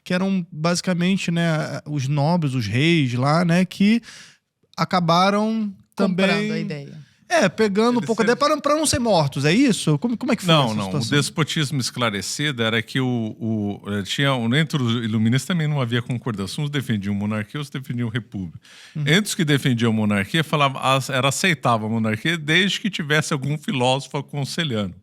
que eram basicamente, né, os nobres, os reis lá, né, que acabaram também... Comprando a ideia. Pegando um pouco a ideia para não ser mortos, é isso? Como é que foi essa situação? O despotismo esclarecido era que entre os iluministas também não havia concordância. Uns defendiam monarquia, outros defendiam república. Entre os que defendiam monarquia, era aceitável a monarquia desde que tivesse algum filósofo aconselhando.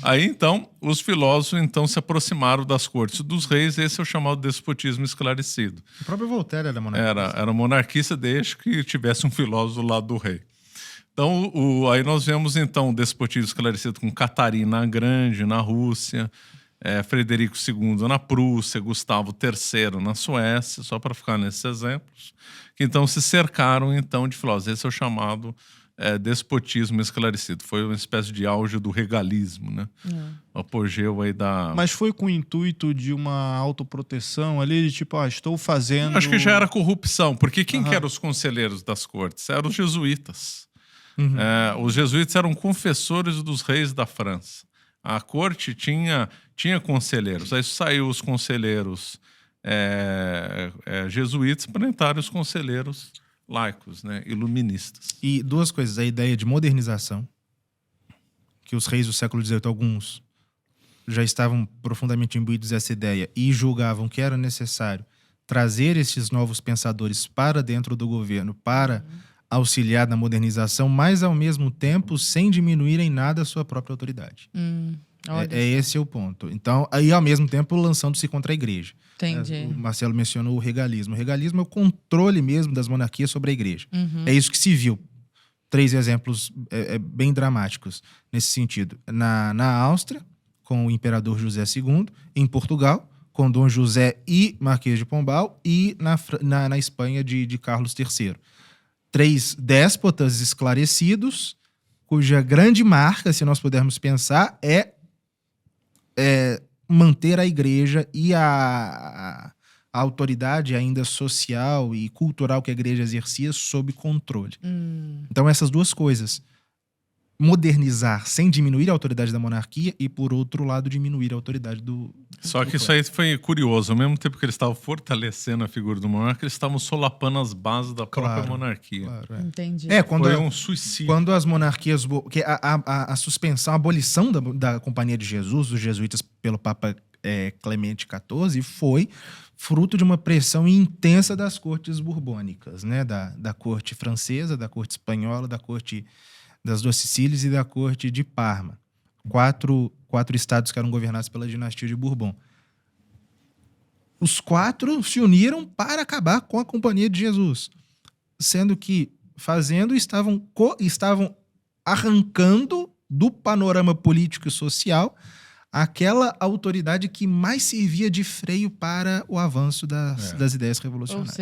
Aí, então, os filósofos se aproximaram das cortes dos reis. Esse é o chamado despotismo esclarecido. O próprio Voltaire era monarquista. Era monarquista desde que tivesse um filósofo do lado do rei. Então, aí nós vemos, então, o despotismo esclarecido com Catarina a Grande na Rússia, Frederico II na Prússia, Gustavo III na Suécia, só para ficar nesses exemplos, que então se cercaram então de filósofos. Esse é o chamado despotismo esclarecido. Foi uma espécie de auge do regalismo, né? O apogeu aí da... Mas foi com o intuito de uma autoproteção ali, de tipo, estou fazendo... Acho que já era corrupção, porque quem que eram os conselheiros das cortes? Eram os jesuítas. Os jesuítas eram confessores dos reis da França. A corte tinha conselheiros. Aí saiu os conselheiros jesuítas para entrar os conselheiros laicos, né, iluministas. E duas coisas. A ideia de modernização, que os reis do século XVIII, alguns, já estavam profundamente imbuídos dessa ideia e julgavam que era necessário trazer esses novos pensadores para dentro do governo, para... auxiliar na modernização, mas ao mesmo tempo sem diminuir em nada a sua própria autoridade. Esse é o ponto. Então, aí ao mesmo tempo lançando-se contra a igreja. Entendi. O Marcelo mencionou o regalismo. O regalismo é o controle mesmo das monarquias sobre a igreja. É isso que se viu. 3 exemplos bem dramáticos nesse sentido. Na Áustria, com o imperador José II, em Portugal, com Dom José e Marquês de Pombal, e na Espanha de Carlos III. 3 déspotas esclarecidos, cuja grande marca, se nós pudermos pensar, é manter a igreja e a autoridade ainda social e cultural que a igreja exercia sob controle. Então, essas duas coisas. Modernizar sem diminuir a autoridade da monarquia e, por outro lado, diminuir a autoridade do... Só que isso aí foi curioso. Ao mesmo tempo que eles estavam fortalecendo a figura do monarca, eles estavam solapando as bases da própria monarquia. Claro, Entendi. Foi um suicídio. Quando as monarquias... Que a suspensão, a abolição da Companhia de Jesus, dos jesuítas, pelo Papa Clemente XIV, foi fruto de uma pressão intensa das cortes borbônicas, né? Da corte francesa, da corte espanhola, da corte... das Duas Sicílias e da corte de Parma. 4 estados que eram governados pela dinastia de Bourbon. Os 4 se uniram para acabar com a Companhia de Jesus. Sendo que, estavam arrancando do panorama político e social aquela autoridade que mais servia de freio para o avanço das ideias revolucionárias.